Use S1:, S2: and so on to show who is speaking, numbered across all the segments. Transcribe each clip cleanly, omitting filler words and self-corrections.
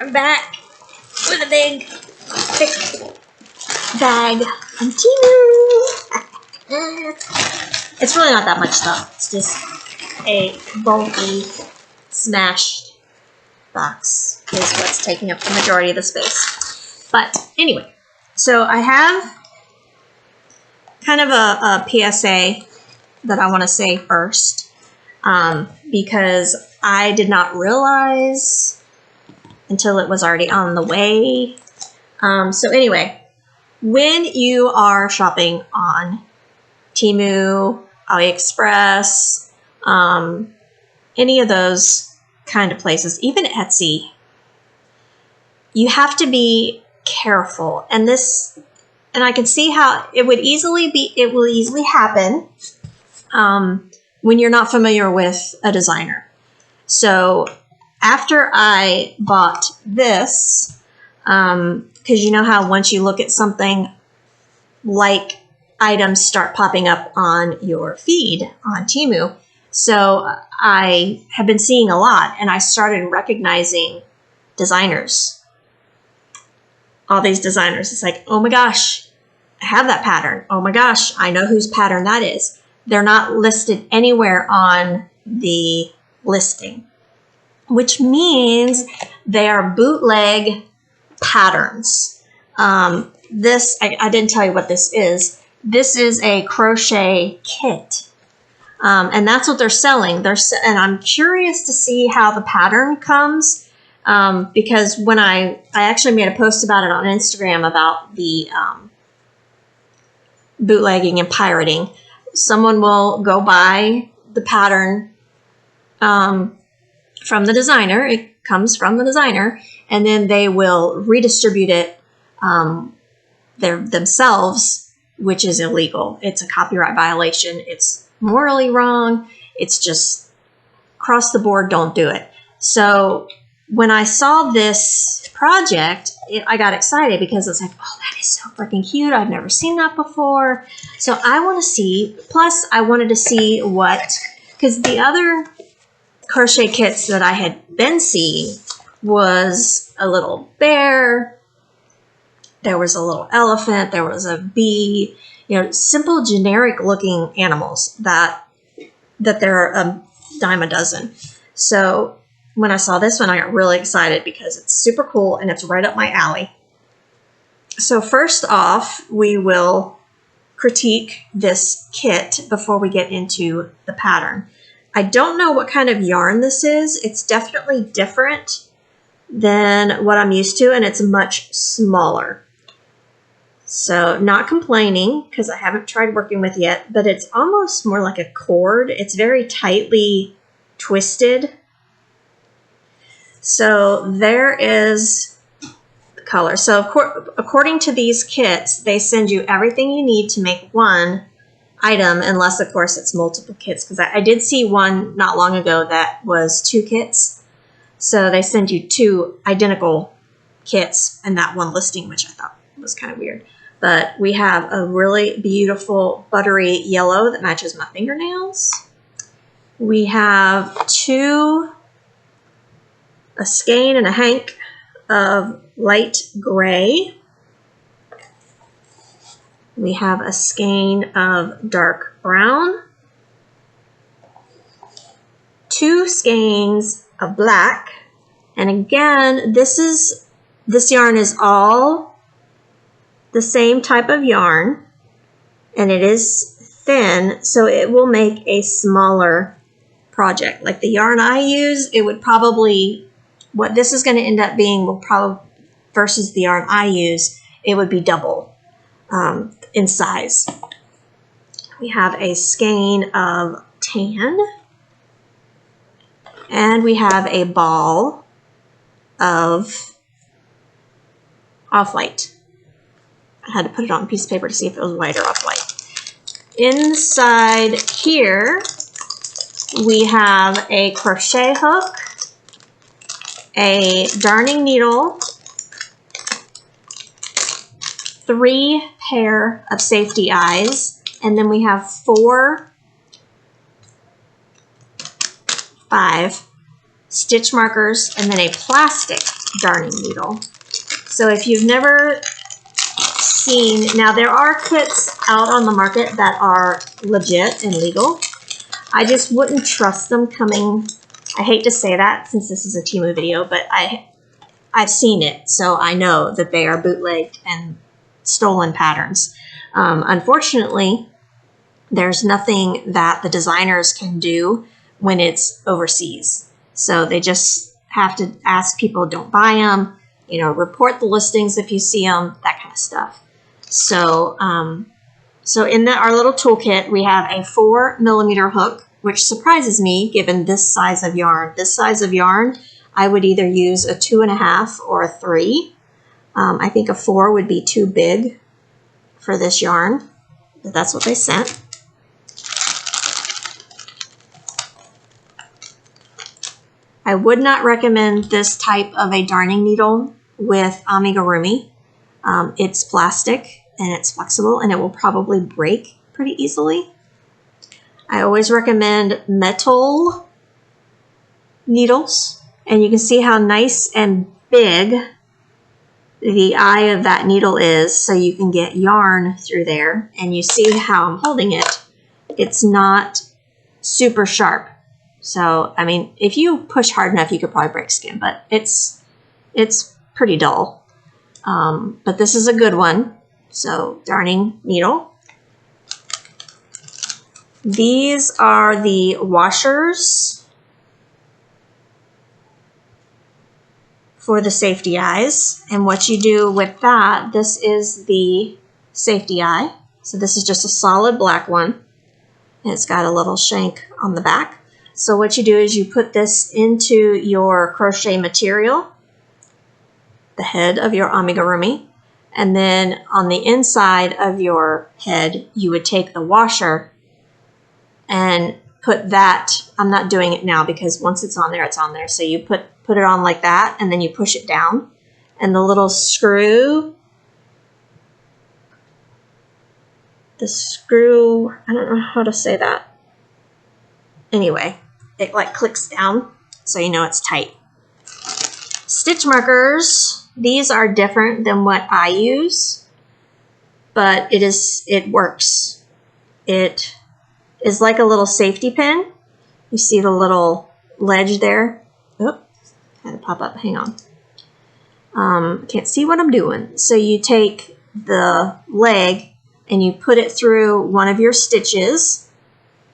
S1: I'm back with a big, thick bag from Temu. It's really not that much stuff. It's just a bulky, smashed box is what's taking up the majority of the space. But anyway, so I have kind of a PSA that I want to say first, because I did not realize until it was already on the way. So anyway, when you are shopping on Temu, AliExpress, any of those kind of places, even Etsy, you have to be careful. And I can see how it will easily happen when you're not familiar with a designer. So after I bought this, because you know how once you look at something, like items start popping up on your feed on Temu. So I have been seeing a lot, and I started recognizing designers. All these designers. It's like, oh my gosh, I have that pattern. Oh my gosh, I know whose pattern that is. They're not listed anywhere on the listing, which means they are bootleg patterns. This, I didn't tell you what this is. This is a crochet kit. And that's what they're selling. And I'm curious to see how the pattern comes, because when I actually made a post about it on Instagram about the bootlegging and pirating. Someone will go buy the pattern from the designer. It comes from the designer, and then they will redistribute it themselves, which is illegal. It's a copyright violation. It's morally wrong. It's just across the board, don't do it. So when I saw this project, I got excited because it's like, oh, that is so freaking cute. I've never seen that before. So I want to see, plus I wanted to see because the other crochet kits that I had been seeing was a little bear, there was a little elephant, there was a bee, simple generic looking animals that there are a dime a dozen. So when I saw this one, I got really excited because it's super cool and it's right up my alley. So first off, we will critique this kit before we get into the pattern. I don't know what kind of yarn this is. It's definitely different than what I'm used to, and it's much smaller. So not complaining because I haven't tried working with yet, but it's almost more like a cord. It's very tightly twisted. So there is the color. So according to these kits, they send you everything you need to make one item, unless of course it's multiple kits, because I did see one not long ago that was 2 kits. So they send you 2 identical kits in that one listing, which I thought was kind of weird. But we have a really beautiful buttery yellow that matches my fingernails. We have a skein and a hank of light gray. We have a skein of dark brown. 2 skeins of black. And again, this yarn is all the same type of yarn, and it is thin, so it will make a smaller project. Like the yarn I use, it would probably, what this is going to end up being will probably, versus the yarn I use, it would be double in size. We have a skein of tan, and we have a ball of off-white. I had to put it on a piece of paper to see if it was white or off-white. Inside here, we have a crochet hook, a darning needle, 3 pair of safety eyes, and then we have 5 stitch markers, and then a plastic darning needle. So if you've never seen, now there are kits out on the market that are legit and legal. I just wouldn't trust them coming. I hate to say that since this is a Temu video, but I've seen it, so I know that they are bootlegged and stolen patterns. Unfortunately, there's nothing that the designers can do when it's overseas. So they just have to ask people, don't buy them, you know, report the listings if you see them, that kind of stuff. So, so in our little toolkit, we have a 4mm hook, which surprises me given this size of yarn. This size of yarn, I would either use a 2.5 or a 3. I think a 4 would be too big for this yarn, but that's what they sent. I would not recommend this type of a darning needle with amigurumi. It's plastic and it's flexible and it will probably break pretty easily. I always recommend metal needles, and you can see how nice and big the eye of that needle is, so you can get yarn through there, and you see how I'm holding it. It's not super sharp. So, I mean, if you push hard enough, you could probably break skin, but it's pretty dull. But this is a good one. So, darning needle. These are the washers for the safety eyes. And what you do with that, this is the safety eye. So this is just a solid black one. And it's got a little shank on the back. So what you do is you put this into your crochet material, the head of your amigurumi, and then on the inside of your head, you would take the washer and put that, I'm not doing it now because once it's on there, it's on there. So you put it on like that, and then you push it down, and the little screw, I don't know how to say that. Anyway, it like clicks down, so you know it's tight. Stitch markers, these are different than what I use, but it works. It is like a little safety pin. You see the little ledge there? Oh, had to pop up, hang on. Can't see what I'm doing. So you take the leg and you put it through one of your stitches,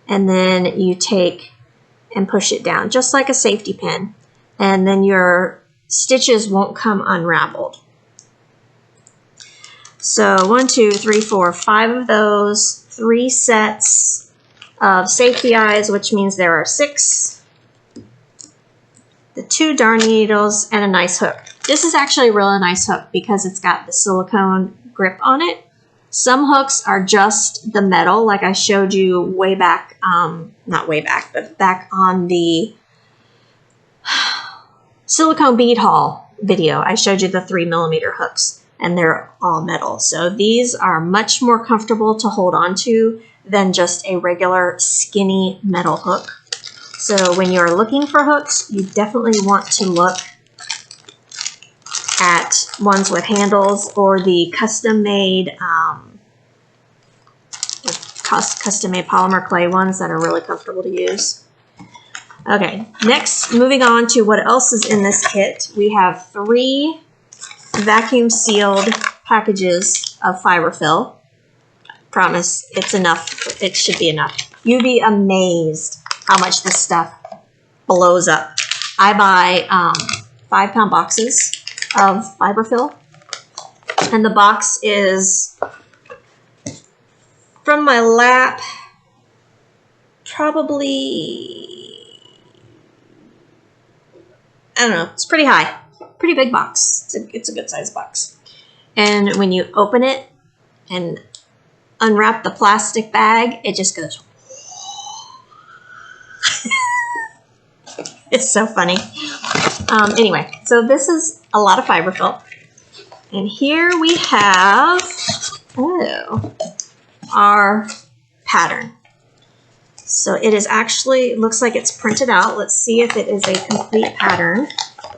S1: and then you take and push it down, just like a safety pin. And then your stitches won't come unraveled. So 1, 2, 3, 4, 5 of those, 3 sets of safety eyes, which means there are 6. The 2 darning needles and a nice hook. This is actually a really nice hook because it's got the silicone grip on it. Some hooks are just the metal, like I showed you way back, not way back, but back on the silicone bead haul video. I showed you the 3mm hooks, and they're all metal. So these are much more comfortable to hold on to than just a regular skinny metal hook. So when you're looking for hooks, you definitely want to look at ones with handles or the custom-made polymer clay ones that are really comfortable to use. Okay, next, moving on to what else is in this kit. We have 3 vacuum sealed packages of fiber fill. Promise, it's enough. It should be enough. You'd be amazed how much this stuff blows up. I buy 5-pound boxes of fiber fill, and the box is from my lap, probably, I don't know, it's pretty high, pretty big box. It's a good size box. And when you open it and unwrap the plastic bag, it just goes. It's so funny. Anyway, so this is a lot of fiber fill. And here we have our pattern. So it is actually, it looks like it's printed out. Let's see if it is a complete pattern.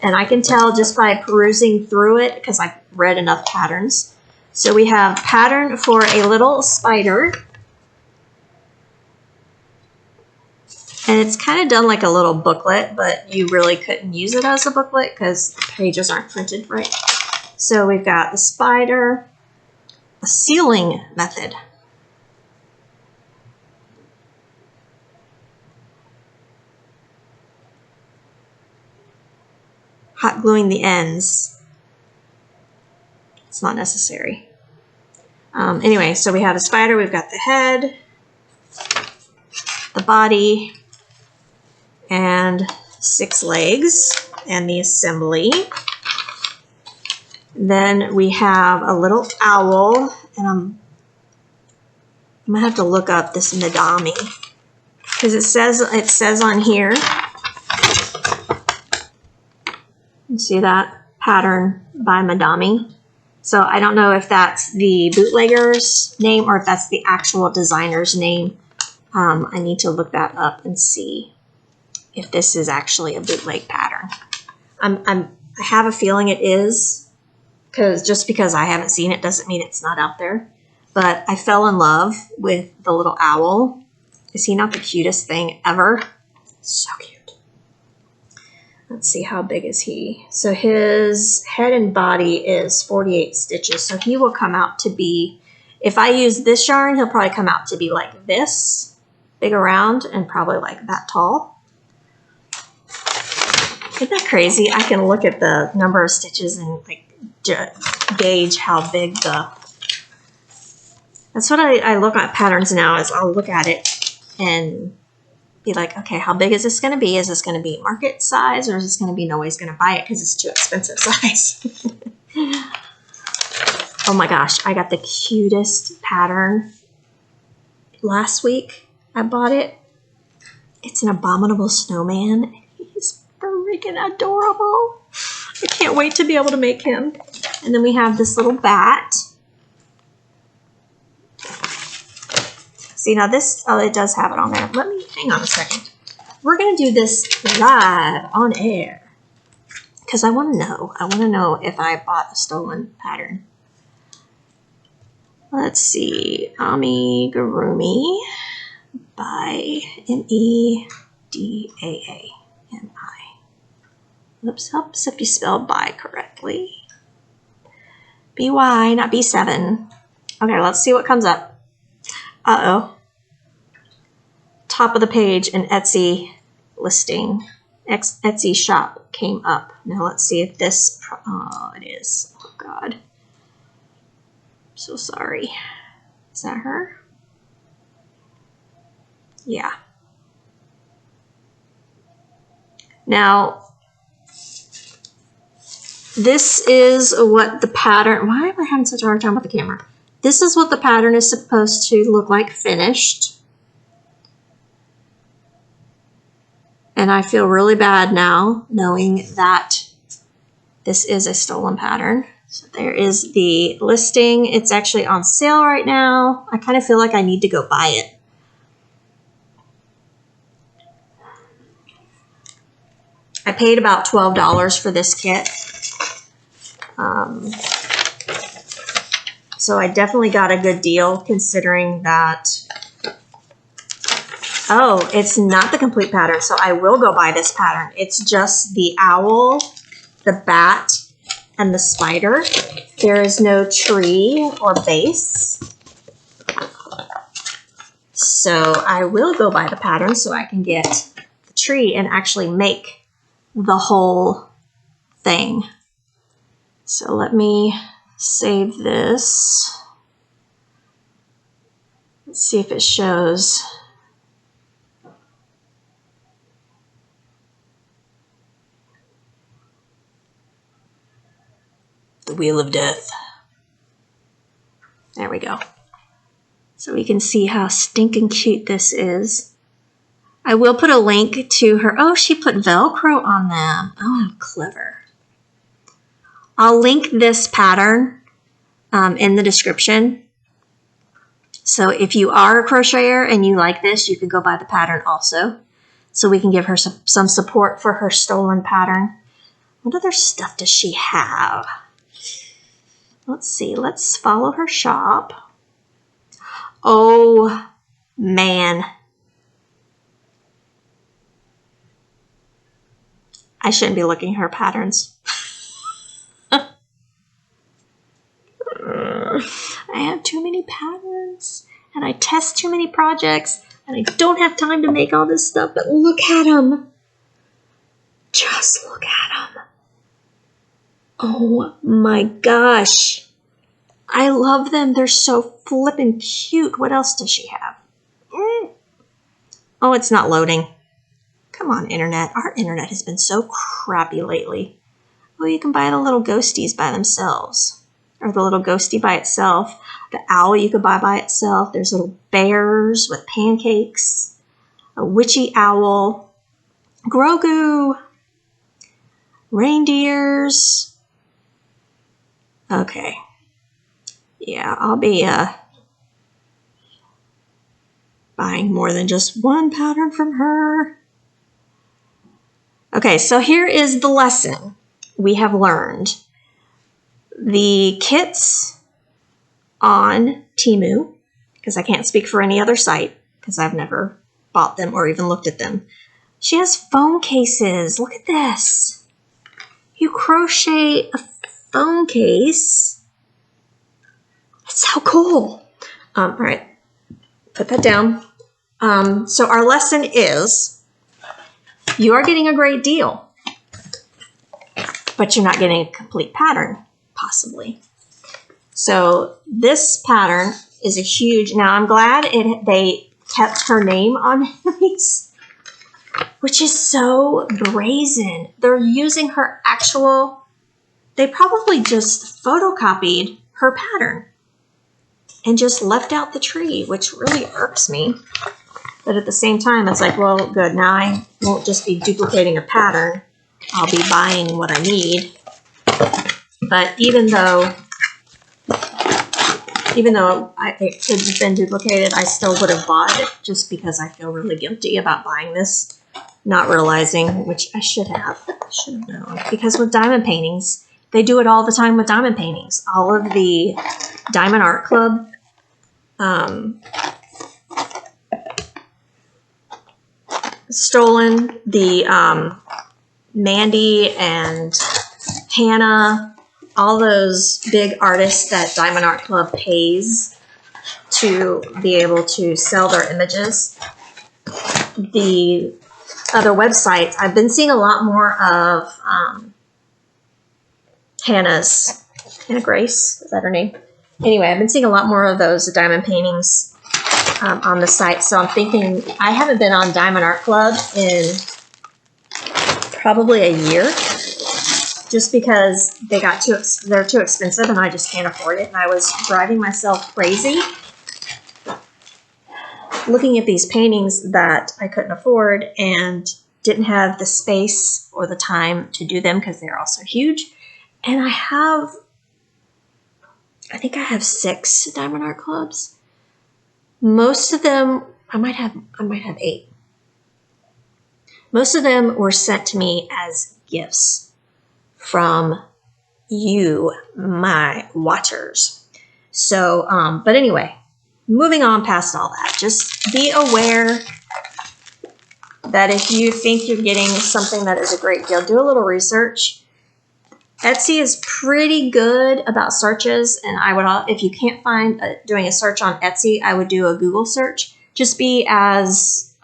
S1: And I can tell just by perusing through it because I've read enough patterns. So we have pattern for a little spider. And it's kind of done like a little booklet, but you really couldn't use it as a booklet because the pages aren't printed right. So we've got the spider, a sealing method. Hot gluing the ends. It's not necessary. Anyway, so we have a spider, we've got the head, the body, and 6 legs, and the assembly. Then we have a little owl, and I'm gonna have to look up this Madami because it says on here. You see that pattern by Madami. So I don't know if that's the bootlegger's name or if that's the actual designer's name. I need to look that up and see if this is actually a bootleg pattern. I have a feeling it is, because just because I haven't seen it doesn't mean it's not out there. But I fell in love with the little owl. Is he not the cutest thing ever? So cute. Let's see, how big is he? So his head and body is 48 stitches. So he will come out to be, if I use this yarn, he'll probably come out to be like this, big around, and probably like that tall. Isn't that crazy? I can look at the number of stitches and like gauge how big the... That's what I look at patterns now, is I'll look at it and be like, okay, how big is this going to be? Is this going to be market size, or is this going to be nobody's going to buy it because it's too expensive size? Oh my gosh, I got the cutest pattern last week. I bought it. It's an abominable snowman. He's freaking adorable. I can't wait to be able to make him. And then we have this little bat. See, now this, oh, it does have it on there. Let me, hang on a second. We're going to do this live on air because I want to know. I want to know if I bought a stolen pattern. Let's see. Amigurumi by Medaami. Oops, helps if you spelled by correctly. BY, not B7. Okay, let's see what comes up. Uh-oh. Top of the page, an Etsy listing. Etsy shop came up. Now let's see if this, oh, it is. Oh, God. I'm so sorry. Is that her? Yeah. Now, this is what the pattern, why am I having such a hard time with the camera? This is what the pattern is supposed to look like finished. And I feel really bad now knowing that this is a stolen pattern. So there is the listing. It's actually on sale right now. I kind of feel like I need to go buy it. I paid about $12 for this kit. So I definitely got a good deal considering that, oh, it's not the complete pattern. So I will go buy this pattern. It's just the owl, the bat, and the spider. There is no tree or base. So I will go buy the pattern so I can get the tree and actually make the whole thing. So let me save this. Let's see if it shows. The Wheel of Death. There we go. So we can see how stinking cute this is. I will put a link to her. Oh, she put Velcro on them. Oh, how clever. I'll link this pattern in the description. So if you are a crocheter and you like this, you can go buy the pattern also. So we can give her some support for her stolen pattern. What other stuff does she have? Let's see. Let's follow her shop. Oh, man. I shouldn't be looking at her patterns. I have too many patterns, and I test too many projects, and I don't have time to make all this stuff, but look at them. Just look at them. Oh my gosh. I love them. They're so flippin' cute. What else does she have? Oh, it's not loading. Come on, internet. Our internet has been so crappy lately. Oh, you can buy the little ghosties by themselves. Or the little ghostie by itself. The owl you could buy by itself. There's little bears with pancakes. A witchy owl. Grogu. Reindeers. Okay. Yeah, I'll be buying more than just one pattern from her. Okay, so here is the lesson we have learned. The kits on Temu, because I can't speak for any other site, because I've never bought them or even looked at them. She has phone cases. Look at this. You crochet a phone case. That's so cool. All right, put that down. So our lesson is, you are getting a great deal, but you're not getting a complete pattern, possibly. So this pattern is a huge, now I'm glad they kept her name on these, which is so brazen. They're using her actual, they probably just photocopied her pattern and just left out the tree, which really irks me. But at the same time, it's like, well, good, now I won't just be duplicating a pattern. I'll be buying what I need. But even though it could have been duplicated, I still would have bought it just because I feel really guilty about buying this, not realizing, which I should have known. Because with diamond paintings, they do it all the time with diamond paintings. All of the Diamond Art Club stolen, the Mandy and Hannah, all those big artists that Diamond Art Club pays to be able to sell their images. The other websites, I've been seeing a lot more of Hannah Grace, is that her name? Anyway, I've been seeing a lot more of those diamond paintings on the site. So I'm thinking, I haven't been on Diamond Art Club in probably a year, just because they're too expensive and I just can't afford it. And I was driving myself crazy looking at these paintings that I couldn't afford and didn't have the space or the time to do them because they're also huge. And I think I have 6 Diamond Art Clubs. Most of them, I might have 8. Most of them were sent to me as gifts from you, my watchers. So, but anyway, moving on past all that, just be aware that if you think you're getting something that is a great deal, do a little research. Etsy is pretty good about searches, and I would, if you can't find doing a search on Etsy, I would do a Google search. Just be as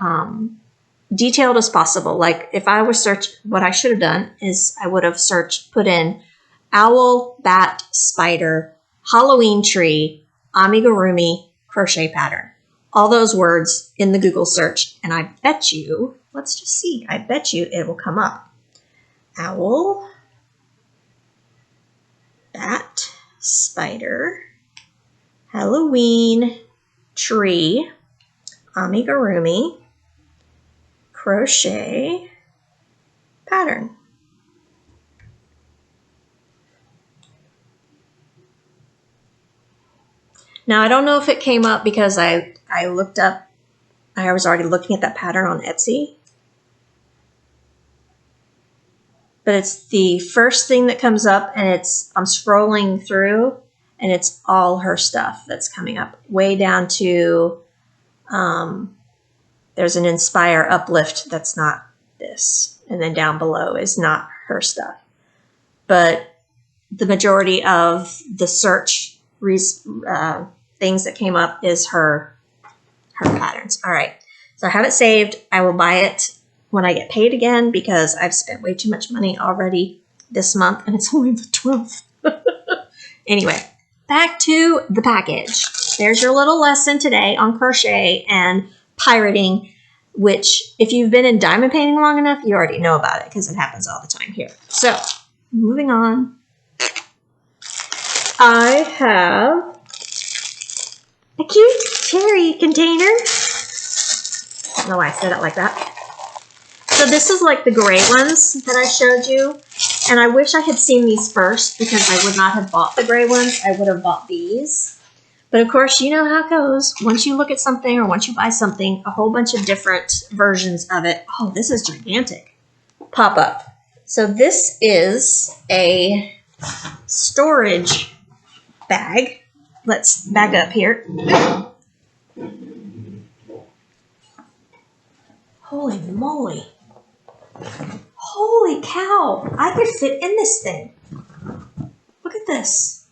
S1: detailed as possible. Like if I was search, what I should have done is I would have put in owl, bat, spider, Halloween tree, amigurumi, crochet pattern. All those words in the Google search, and I bet you, let's just see, I bet you it will come up. Owl, bat, spider, Halloween, tree, amigurumi, crochet, pattern. Now, I don't know if it came up because I looked up, I was already looking at that pattern on Etsy. but it's the first thing that comes up, and I'm scrolling through, and it's all her stuff that's coming up. Way down to, there's an Inspire Uplift that's not this. And then down below is not her stuff. But the majority of the search things that came up is her patterns. All right, so I have it saved. I will buy it when I get paid again because I've spent way too much money already this month, and it's only the 12th. Anyway, back to the package. There's your little lesson today on crochet and pirating, which if you've been in diamond painting long enough, you already know about it because it happens all the time here. So, moving on. I have a cute cherry container. I don't know why I said it like that. So this is like the gray ones that I showed you. And I wish I had seen these first because I would not have bought the gray ones. I would have bought these. But of course, you know how it goes. Once you look at something or once you buy something, a whole bunch of different versions of it. Oh, this is gigantic. Pop up. So this is a storage bag. Let's back up here. Holy moly. Holy cow. I could fit in this thing. Look at this.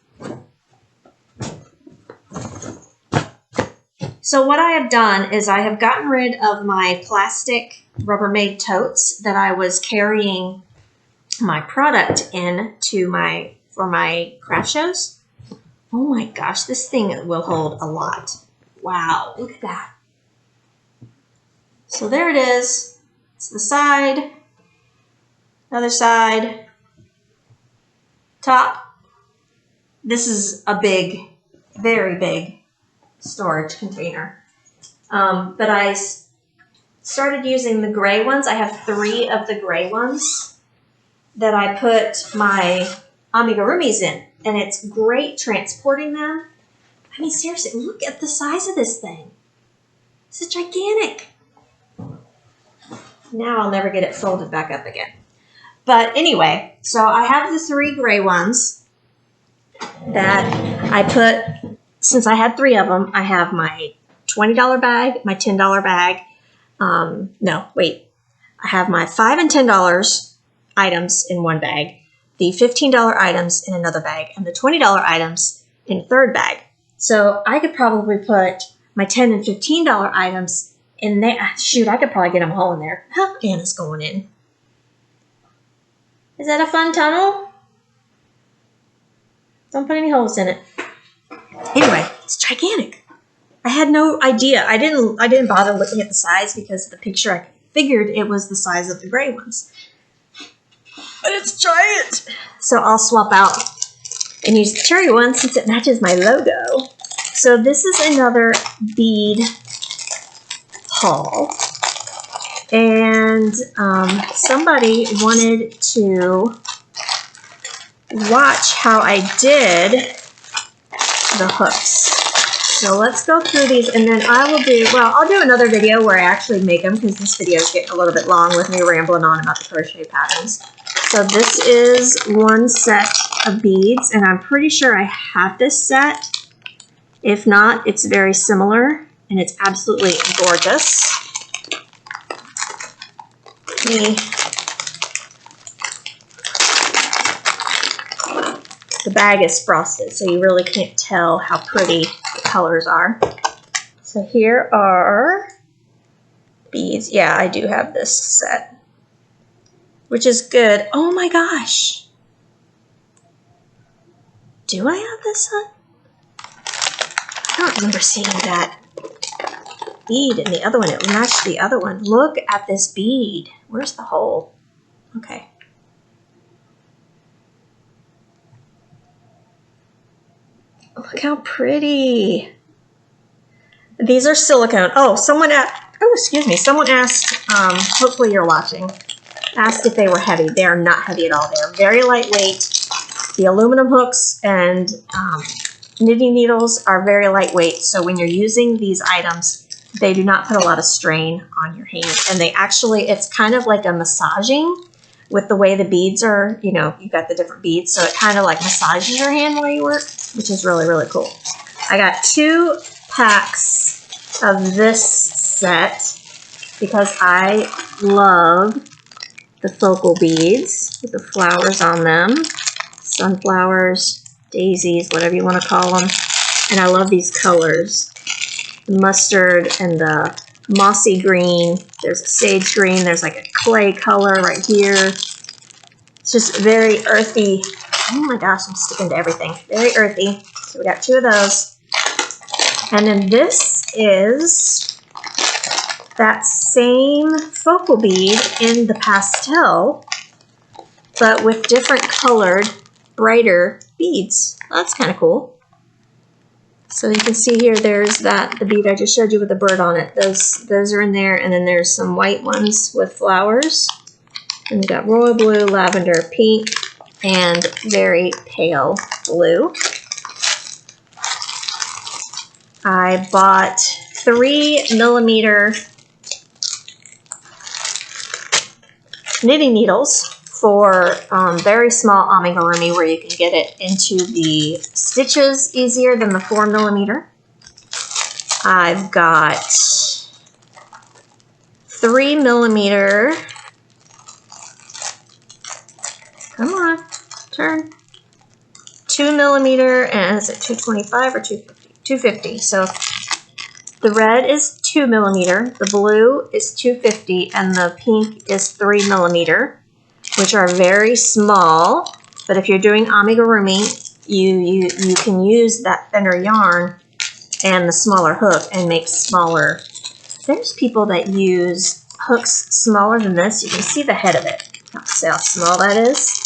S1: So what I have done is I have gotten rid of my plastic Rubbermaid totes that I was carrying my product in for my craft shows. Oh my gosh, this thing will hold a lot. Wow, look at that. So there it is. It's the side, other side, top. This is a big, very big storage container. But I started using the gray ones. I have 3 of the gray ones that I put my amigurumis in. And it's great transporting them. I mean, seriously, look at the size of this thing. It's gigantic. Now I'll never get it folded back up again. But anyway, so I have the 3 gray ones that I put, since I had 3 of them, I have my $20 bag, my $10 bag. No, wait. I have my $5 and $10 items in one bag, the $15 items in another bag, and the $20 items in a third bag. So I could probably put my $10 and $15 items in there. Shoot, I could probably get them all in there. Huh, Anna's going in. Is that a fun tunnel? Don't put any holes in it. Anyway, it's gigantic. I had no idea. I didn't bother looking at the size because of the picture. I figured it was the size of the gray ones. But it's giant. So I'll swap out and use the cherry one since it matches my logo. So this is another bead haul. And somebody wanted to watch how I did the hooks. So let's go through these, and then I'll do another video where I actually make them because this video is getting a little bit long with me rambling on about the crochet patterns. So this is one set of beads, and I'm pretty sure I have this set. If not, it's very similar, and it's absolutely gorgeous. The bag is frosted, so you really can't tell how pretty the colors are. So here are beads. Yeah, I do have this set, which is good. Oh my gosh. Do I have this one? I don't remember seeing that bead in the other one. It matched the other one. Look at this bead. Where's the hole? Okay. Look how pretty. These are silicone. Oh, someone asked, hopefully you're watching, asked if they were heavy. They are not heavy at all. They are very lightweight. The aluminum hooks and knitting needles are very lightweight. So when you're using these items, they do not put a lot of strain on your hands. And they actually, it's kind of like a massaging with the way the beads are, you know, you've got the different beads, so it kind of like massages your hand while you work, which is really, really cool. I got 2 packs of this set because I love the focal beads with the flowers on them. Sunflowers, daisies, whatever you want to call them. And I love these colors. The mustard and the mossy green. There's a sage green. There's like a clay color right here. It's just very earthy. Oh my gosh, I'm sticking to everything. Very earthy. So we got 2 of those. And then this is that same focal bead in the pastel, but with different colored, brighter beads. That's kind of cool. So you can see here, there's the bead I just showed you with the bird on it. Those are in there, and then there's some white ones with flowers. And we got royal blue, lavender, pink, and very pale blue. I bought 3mm knitting needles for very small amigurumi, where you can get it into the stitches easier than the 4mm. I've got 3mm. Come on, turn. 2mm, and is it 225 or 250? 250. So the red is 2mm, the blue is 250, and the pink is 3mm, which are very small. But if you're doing amigurumi, you can use that thinner yarn and the smaller hook and make smaller. There's people that use hooks smaller than this. You can see the head of it. See how small that is?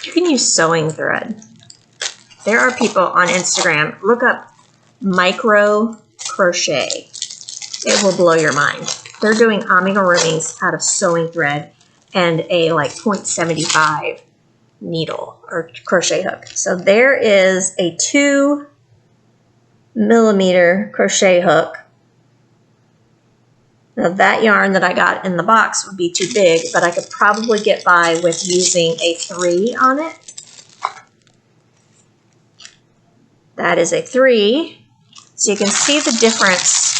S1: You can use sewing thread. There are people on Instagram, look up micro crochet. It will blow your mind. They're doing amigurumis out of sewing thread and a like 0.75 needle or crochet hook. So there is a 2mm crochet hook. Now that yarn that I got in the box would be too big, but I could probably get by with using a 3 on it. That is a 3. So you can see the difference.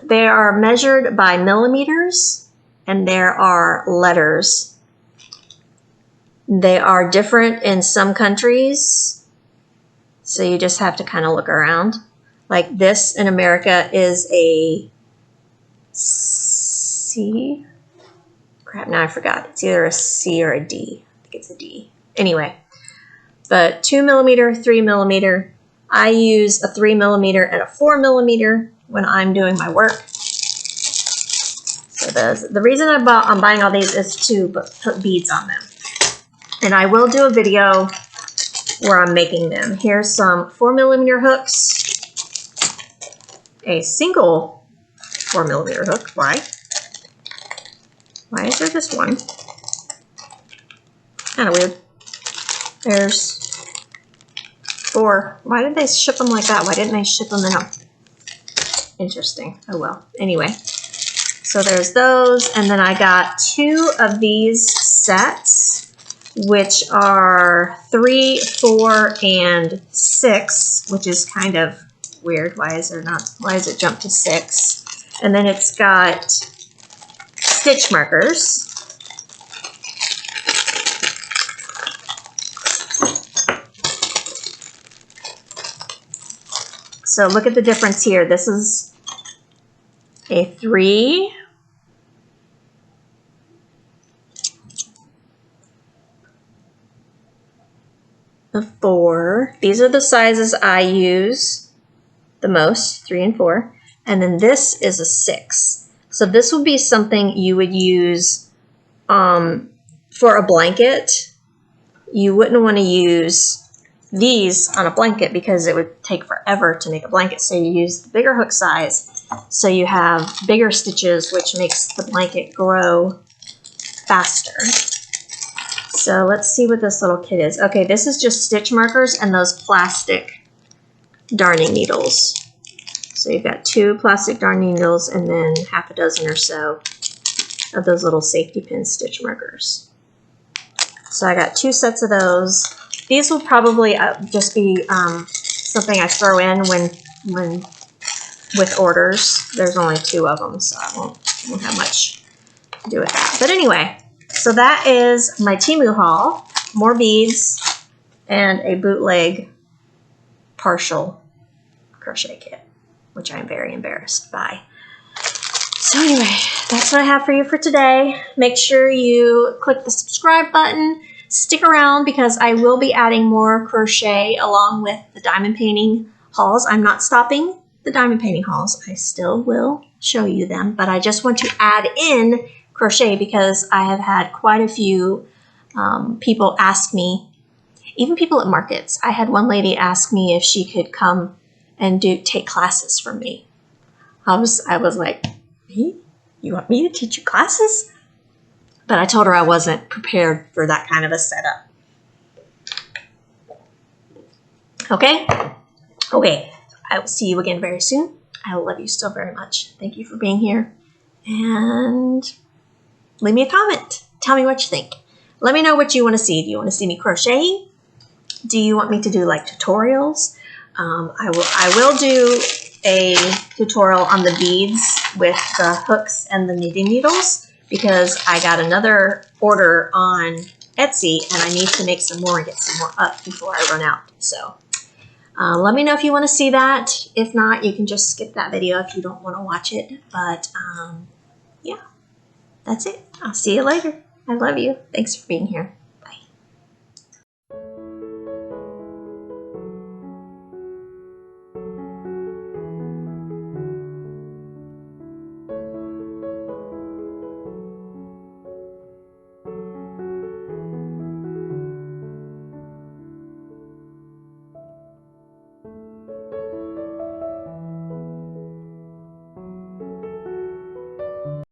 S1: They are measured by millimeters, and there are letters. They are different in some countries, so you just have to kind of look around. Like this in America is a C. Crap, now I forgot. It's either a C or a D. I think it's a D. Anyway, but 2mm, 3mm. I use a 3mm and a 4mm when I'm doing my work. So the reason I'm buying all these is to put beads on them. And I will do a video where I'm making them. Here's some 4mm hooks. A single 4mm hook. Why? Why is there this one? Kind of weird. There's 4. Why did they ship them like that? Why didn't they ship them in a... Interesting. Oh well. Anyway. So there's those. And then I got 2 of these sets, which are 3, 4, and 6, which is kind of weird. Why is it jumped to 6? And then it's got stitch markers. So look at the difference here. This is a 3. A 4. These are the sizes I use the most, 3 and 4. And then this is a 6. So this would be something you would use for a blanket. You wouldn't want to use these on a blanket because it would take forever to make a blanket. So you use the bigger hook size so you have bigger stitches, which makes the blanket grow faster. So let's see what this little kit is. Okay, this is just stitch markers and those plastic darning needles. So you've got 2 plastic darning needles and then half a dozen or so of those little safety pin stitch markers. So I got 2 sets of those. These will probably just be something I throw in when with orders. There's only 2 of them, so I won't have much to do with that. But anyway, so that is my Temu haul. More beads and a bootleg partial crochet kit, which I'm very embarrassed by. So anyway, that's what I have for you for today. Make sure you click the subscribe button. Stick around because I will be adding more crochet along with the diamond painting hauls. I'm not stopping the diamond painting hauls. I still will show you them, but I just want to add in crochet because I have had quite a few people ask me, even people at markets. I had one lady ask me if she could come and take classes from me. I was like, me? You want me to teach you classes? But I told her I wasn't prepared for that kind of a setup. Okay? Okay. I will see you again very soon. I love you still very much. Thank you for being here. And leave me a comment. Tell me what you think. Let me know what you want to see. Do you want to see me crocheting? Do you want me to do like tutorials? I will do a tutorial on the beads with the hooks and the knitting needles because I got another order on Etsy and I need to make some more and get some more up before I run out. So let me know if you want to see that. If not, you can just skip that video if you don't want to watch it. But yeah, that's it. I'll see you later. I love you. Thanks for being here.